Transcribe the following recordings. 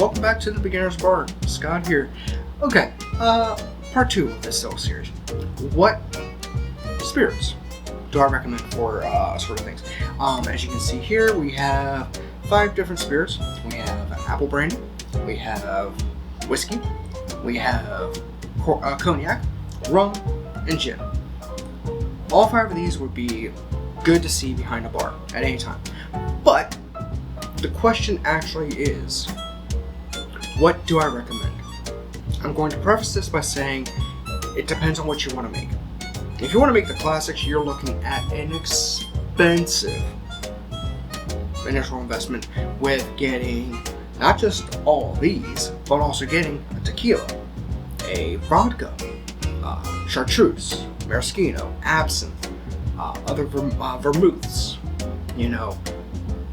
welcome back to the Beginner's Bar. Scott here. Okay, part 2 of this little series. What spirits do I recommend for sort of things? As you can see here, we have 5 different spirits. We have apple brandy, we have whiskey, we have cognac, rum, and gin. All 5 of these would be good to see behind a bar at any time. But the question actually is, what do I recommend? I'm going to preface this by saying it depends on what you want to make. If you want to make the classics, you're looking at an expensive initial investment with getting not just all these, but also getting a tequila, a vodka, chartreuse, maraschino, absinthe, other vermouths,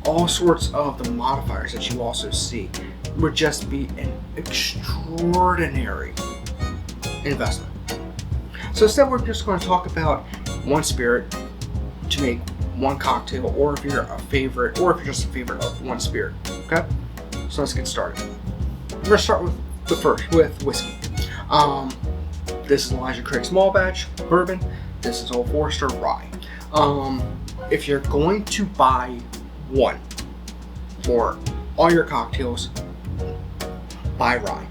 all sorts of the modifiers that you also see would just be an extraordinary investment. So instead, we're just going to talk about one spirit to make one cocktail, or if you're just a favorite of one spirit. Okay, so let's get started. We're going to start with whiskey. This is Elijah Craig Small Batch Bourbon. This is Old Forester Rye. If you're going to buy one for all your cocktails, buy rye.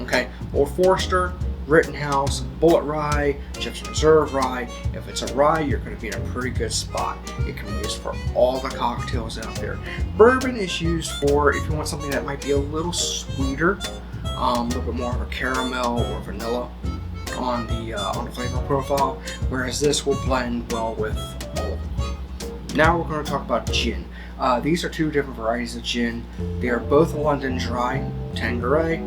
Okay, Old Forester, Rittenhouse, Bullet Rye, Jefferson Reserve Rye. If it's a rye, you're going to be in a pretty good spot. It can be used for all the cocktails out there. Bourbon is used for if you want something that might be a little sweeter, a little bit more of a caramel or vanilla on the flavor profile, whereas this will blend well with all of them. Now we're going to talk about gin. These are 2 different varieties of gin. They are both London Dry, Tanqueray.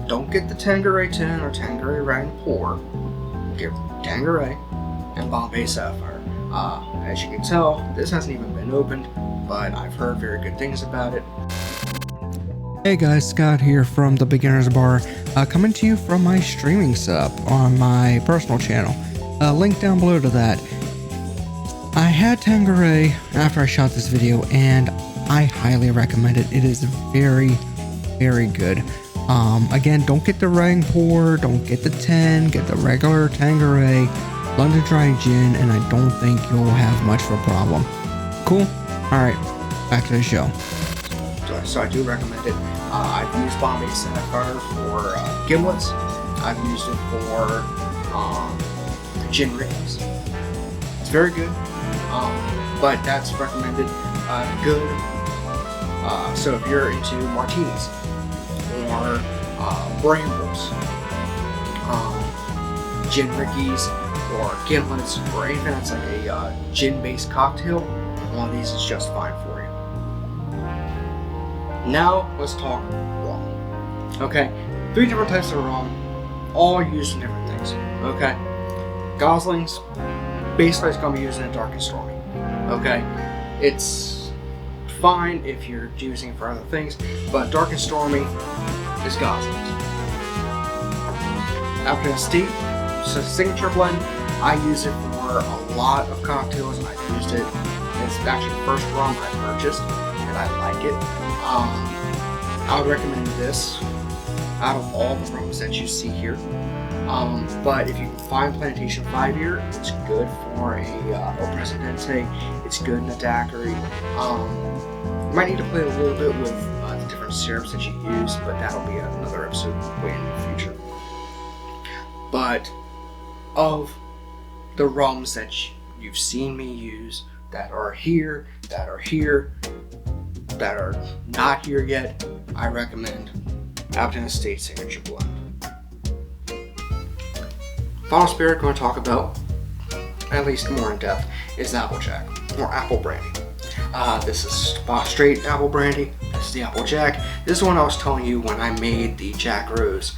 Don't get the Tanqueray 10 or Tanqueray Rang Pour. Get Tanqueray and Bombay Sapphire. As you can tell, this hasn't even been opened, but I've heard very good things about it. Hey guys, Scott here from the Beginner's Bar, coming to you from my streaming setup on my personal channel. Link down below to that. I had Tanqueray after I shot this video, and I highly recommend it. It is very, very good. Again, don't get the Rang Pour, don't get the 10, get the regular Tanqueray, London Dry Gin, and I don't think you'll have much of a problem. Cool? Alright, back to the show. So I do recommend it. I've used Bombay Sapphire for gimlets. I've used it for gin rings. It's very good, but that's recommended good. So if you're into martinis or brambles, gin rickeys, or gimlets, or anything that's like a gin-based cocktail, one of these is just fine for you. Now let's talk rum. Okay, 3 different types of rum, all used in different things. Okay, Gosling's basically it's gonna be used in a dark and stormy. Okay, it's fine if you're using it for other things, but dark and stormy is Gosling's. After the State, it's a signature blend. I use it for a lot of cocktails, and I've used it. It's actually the first rum I purchased, and I like it. I would recommend this out of all the rums that you see here. But if you can find Plantation 5-year, it's good for a Presidente. It's good in a daiquiri. You might need to play a little bit with the different syrups that you use, but that'll be another episode way in the future. But of the rums that you've seen me use that are here, that are not here yet, I recommend Appleton Estate Signature Blend. Final spirit I'm going to talk about, at least more in depth, is Applejack, or Apple Brandy. This is straight Apple Brandy. This is the Applejack. This is one I was telling you when I made the Jack Rose.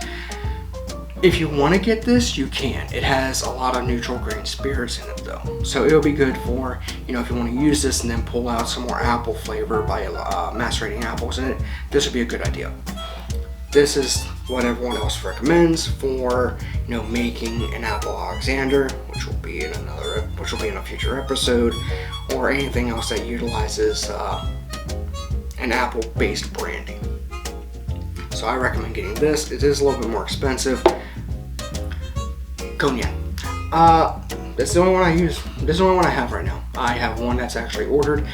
If you want to get this, you can. It has a lot of neutral grain spirits in it though. So it'll be good for, if you want to use this and then pull out some more apple flavor by macerating apples in it, this would be a good idea. This is what everyone else recommends for, making an apple Alexander, which will be in a future episode, or anything else that utilizes an apple-based brandy. So I recommend getting this. It is a little bit more expensive. Cognac. That's the only one I use. This is the only one I have right now. I have one that's actually ordered,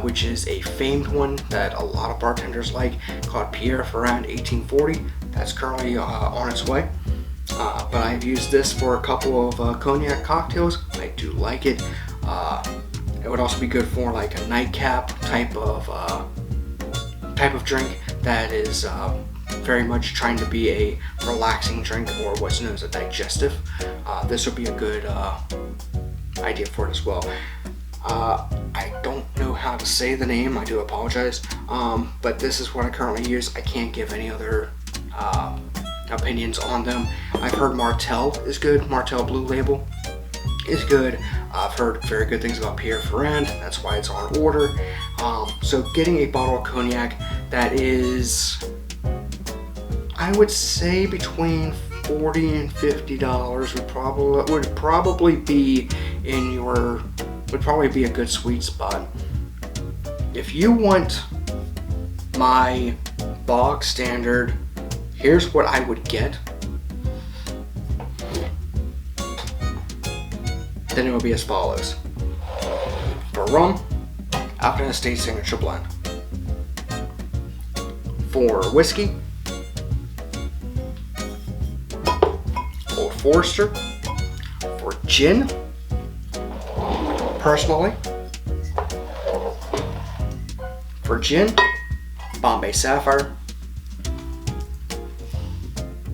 which is a famed one that a lot of bartenders like, called Pierre Ferrand 1840. That's currently on its way. But I've used this for a couple of cognac cocktails. I do like it. It would also be good for like a nightcap type of drink that is very much trying to be a relaxing drink, or what's known as a digestive. This would be a good idea for it as well. I don't know how to say the name, I do apologize, but this is what I currently use. I can't give any other opinions on them. I've heard Martell is good. Martell Blue Label is good. I've heard very good things about Pierre Ferrand. That's why it's on order. So getting a bottle of cognac that is, I would say, between $40 and $50 would probably be a good sweet spot. If you want my bog standard, here's what I would get, then it would be as follows. For rum, Alpine Estate Signature Blend. For whiskey, Old Forester. For gin, personally, Bombay Sapphire.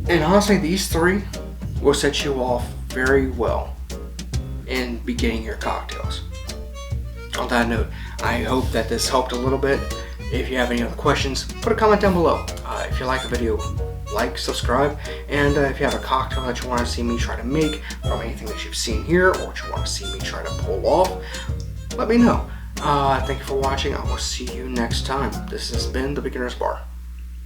And honestly, these three will set you off very well in beginning your cocktails. On that note, I hope that this helped a little bit. If you have any other questions, put a comment down below. If you like the video, like, subscribe, and if you have a cocktail that you want to see me try to make from anything that you've seen here, or what you want to see me try to pull off, let me know. Thank you for watching. I will see you next time. This has been The Beginner's Bar.